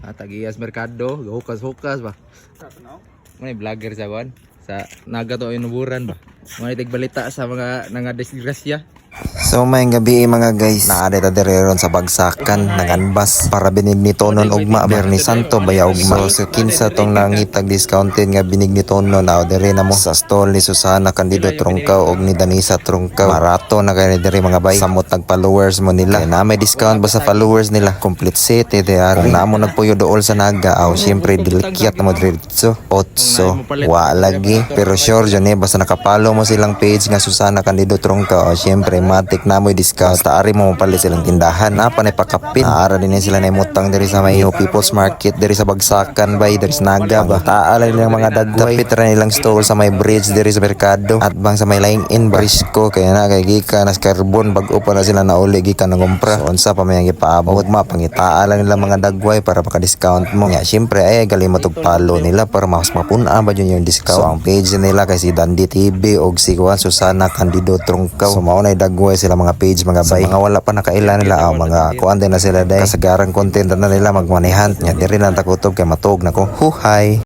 Tagias Merkado, hukas-hukas ba. May vlogger sa kuan sa naga to inuburan ba. Mga tigbalita sa mga nangadisgrasya. So may gabi mga guys, naadit adireron sa bagsakan nanganbas para binig ni Tonon ugma Bernie Santo baya ugma. So kinsa tong nangitag discounted nga binig ni Tonon na dire na mo sa stall ni Susana Candido Trungcaw og ni Danisa Trungcaw. Marato na kay dire mga bay. Samot nag followers mo nila. Kaya na may discount ba sa followers nila? Complete set de ari. Na mo nagpuyo dool sa naga aw syempre dilikyat na mo diretso. Otso wa lagi pero sure jud basta nakapalo mo silang page nga Susana Candido Trungcaw syempre matik na mo discount ta ari mo mapalit silang tindahan apa na pakapin ara din sila na imutang diri sa may People's Market diri sa bagsakan bay diri sa naga ba taala nilang mga dagway tapit ra nilang stall sa may bridge diri sa merkado at bang sa may line in Brisco kaya na kay gikan nas carbon bag-o pa na sila nauli gikan nang umpra so unsa pa may gipaabot mapangitaala nilang mga dagway para maka-discount mo ya syempre ay gali mo tog follow nila para mas mapuna ba yun yung discount so ang page nila kay si Dandy TV og si Juan Susana Candido Trungcaw so mao na dagway sila mga page mga bay mga wala pa nakaila nila mga kuan din na sila day kasagarang content na nila magmanehan nya diri lang takutob kay matog nako huhay.